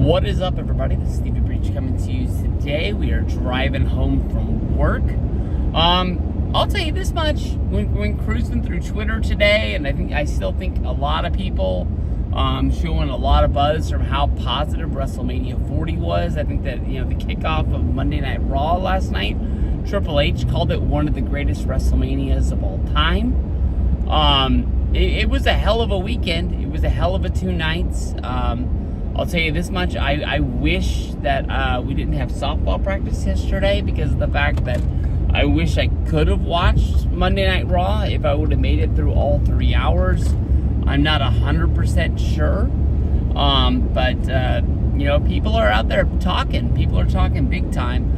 What is up, everybody? This is Stevie Breach coming to you today. We are driving home from work. I'll tell you this much: when cruising through Twitter today, and I still think a lot of people showing a lot of buzz from how positive WrestleMania 40 was. I think that the kickoff of Monday Night Raw last night, Triple H called it one of the greatest WrestleManias of all time. It was a hell of a weekend. It was a hell of a 2 nights. I'll tell you this much: I wish that we didn't have softball practice yesterday, because of the fact that I wish I could have watched Monday Night Raw if I would have made it through all 3 hours. I'm not 100% sure, but people are out there talking. People are talking big time.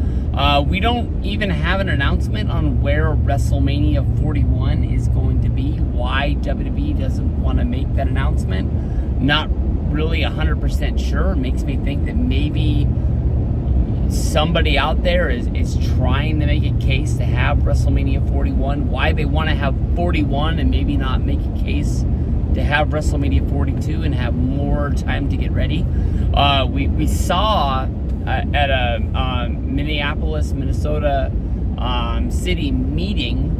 We don't even have an announcement on where WrestleMania 41 is going to be. Why WWE doesn't want to make that announcement, not really 100% sure. It makes me think that maybe somebody out there is trying to make a case to have WrestleMania 41. Why they want to have 41 and maybe not make a case to have WrestleMania 42 and have more time to get ready. We saw at a Minneapolis, Minnesota city meeting,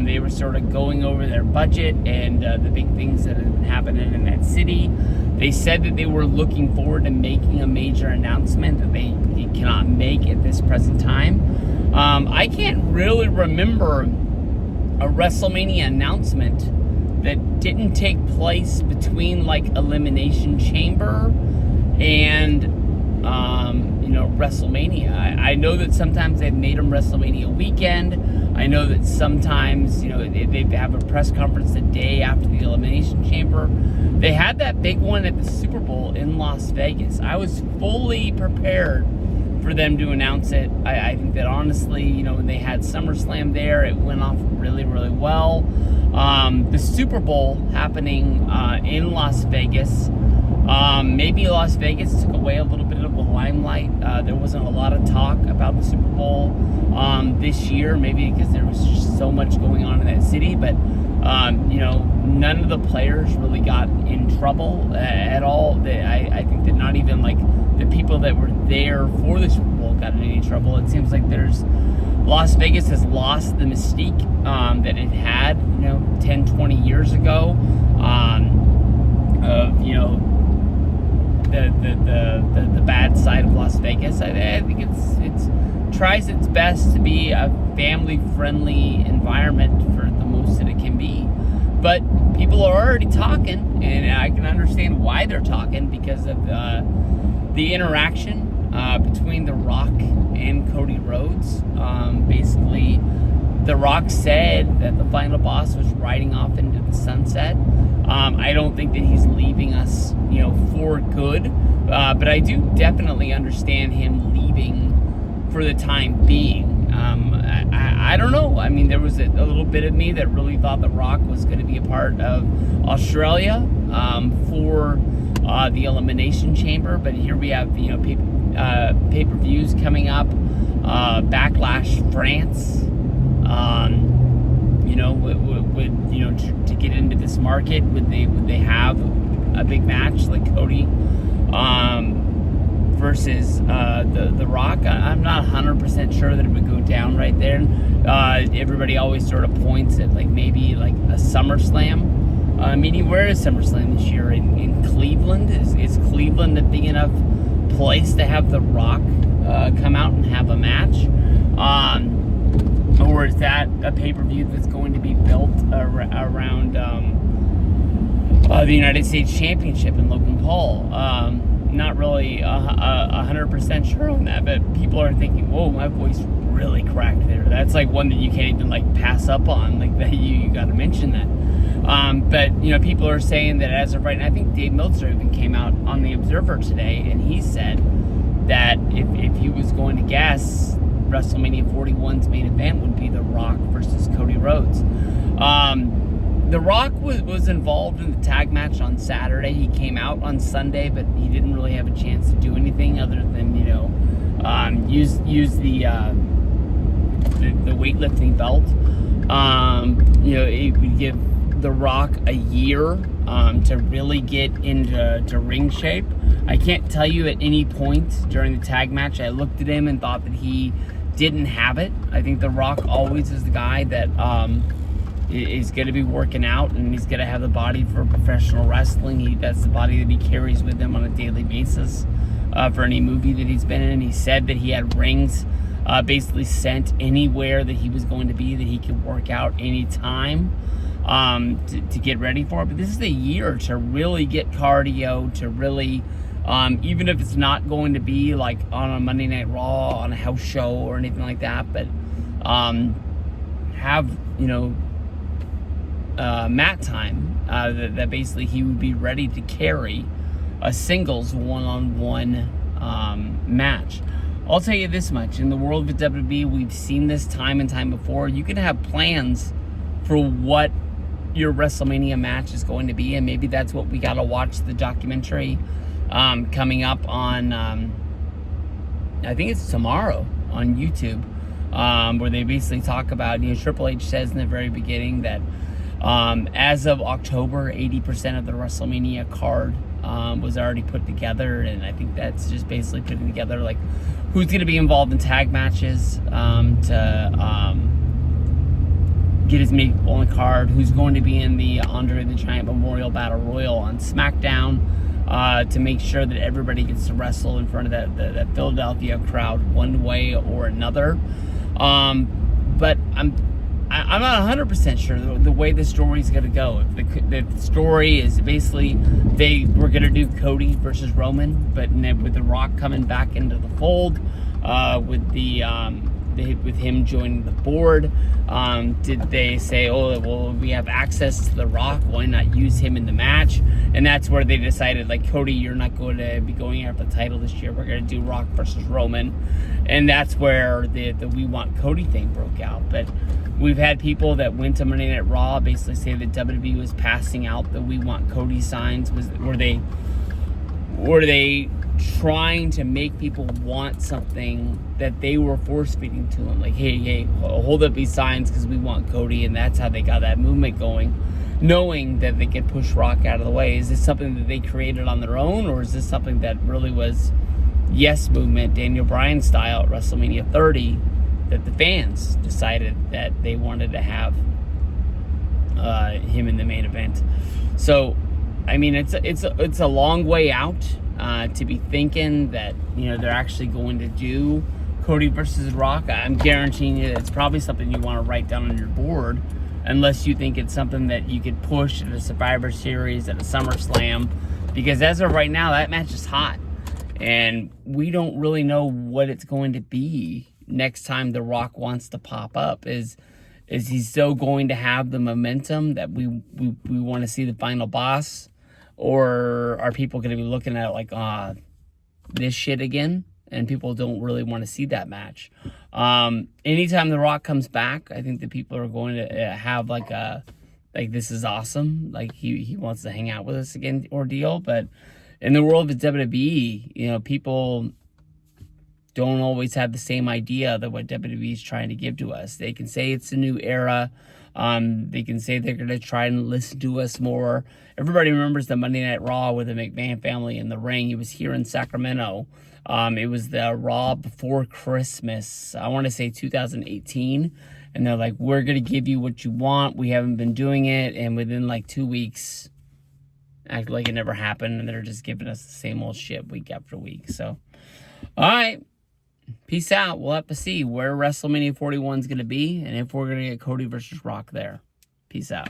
they were sort of going over their budget and the big things that have been happening in that city. They said that they were looking forward to making a major announcement that they cannot make at this present time. I can't really remember a WrestleMania announcement that didn't take place between Elimination Chamber and WrestleMania. I know that sometimes they've made them WrestleMania weekend. I know that sometimes they have a press conference the day after the Elimination Chamber. They had that big one at the Super Bowl in Las Vegas. I was fully prepared for them to announce it. I think that honestly, when they had SummerSlam there, it went off really, really well. The Super Bowl happening in Las Vegas. Maybe Las Vegas took away a little bit of the limelight. There wasn't a lot of talk about the Super Bowl this year, maybe because there was just so much going on in that city. But none of the players really got in trouble at all. I think that not even the people that were there for the Super Bowl got in any trouble. It seems like Las Vegas has lost the mystique that it had 10, 20 years ago of the bad side of Las Vegas. I think it's tries its best to be a family-friendly environment for the most that it can be. But people are already talking, and I can understand why they're talking, because of the interaction between The Rock and Cody Rhodes. Basically, The Rock said that the final boss was riding off into the sunset. I don't think that he's leaving us, for good. But I do definitely understand him leaving for the time being. I don't know. I mean, there was a little bit of me that really thought The Rock was going to be a part of Australia for the Elimination Chamber. But here we have, pay-per-views coming up. Backlash France. To get into this market, would they have a big match like Cody versus the Rock? I'm not 100% sure that it would go down right there. Everybody always sort of points at maybe a SummerSlam meeting. Where is SummerSlam this year? In Cleveland? Is Cleveland a big enough place to have the Rock come out and have a match? Or is that a pay-per-view that's going to be built around the United States Championship and Logan Paul? Not really 100% sure on that, but people are thinking, whoa, my voice really cracked there. That's one that you can't even pass up on. That you got to mention that. But people are saying that as of right now, I think Dave Meltzer even came out on The Observer today, and he said that if he was going to guess, WrestleMania 41's main event would be The Rock versus Cody Rhodes. The Rock was involved in the tag match on Saturday. He came out on Sunday, but he didn't really have a chance to do anything other than use the weightlifting belt. It would give The Rock a year to really get into ring shape. I can't tell you at any point during the tag match I looked at him and thought that he didn't have it. I think The Rock always is the guy that is going to be working out, and he's going to have the body for professional wrestling. That's the body that he carries with him on a daily basis for any movie that he's been in. He said that he had rings basically sent anywhere that he was going to be, that he could work out anytime to get ready for it. But this is the year to really get cardio, to really, even if it's not going to be like on a Monday Night Raw, on a house show or anything like that, but have, mat time that basically he would be ready to carry a singles one-on-one match. I'll tell you this much, in the world of WWE, we've seen this time and time before. You can have plans for what your WrestleMania match is going to be, and maybe that's what we got to watch the documentary coming up on, I think it's tomorrow on YouTube, where they basically talk about, Triple H says in the very beginning that as of October, 80% of the WrestleMania card was already put together, and I think that's just basically putting together like who's going to be involved in tag matches to get his many people on the card, who's going to be in the Andre the Giant Memorial Battle Royal on SmackDown, to make sure that everybody gets to wrestle in front of that Philadelphia crowd one way or another. But I'm not 100% sure the way the story is going to go. If the story is basically we're going to do Cody versus Roman, but with The Rock coming back into the fold, with him joining the board, did they say, oh, well, we have access to The Rock, why not use him in the match? And that's where they decided, like, Cody, you're not going to be going after the title this year. We're going to do Rock versus Roman. And that's where the We Want Cody thing broke out. But we've had people that went to Monday Night Raw basically say that WWE was passing out the We Want Cody signs. Were they trying to make people want something that they were force feeding to them? Like, hey, hold up these signs because we want Cody, and that's how they got that movement going, knowing that they could push Rock out of the way. Is this something that they created on their own, or is this something that really was Yes Movement, Daniel Bryan style at WrestleMania 30, that the fans decided that they wanted to have him in the main event? So, I mean, it's a long way out to be thinking that they're actually going to do Cody versus Rock. I'm guaranteeing you it's probably something you want to write down on your board, unless you think it's something that you could push at a Survivor Series, at a SummerSlam, because as of right now, that match is hot, and we don't really know what it's going to be next time The Rock wants to pop up. Is he still going to have the momentum that we want to see the final boss? Or are people going to be looking at it like, this shit again? And people don't really want to see that match. Anytime The Rock comes back, I think that people are going to have like this is awesome. Like he wants to hang out with us again ordeal. But in the world of WWE, people don't always have the same idea that what WWE is trying to give to us. They can say it's a new era. They can say they're going to try and listen to us more. Everybody remembers the Monday Night Raw with the McMahon family in the ring. It was here in Sacramento. It was the Raw before Christmas, I want to say 2018. And they're like, we're going to give you what you want. We haven't been doing it. And within like 2 weeks, act like it never happened. And they're just giving us the same old shit week after week. So, all right. Peace out. We'll have to see where WrestleMania 41 is going to be and if we're going to get Cody versus Rock there. Peace out.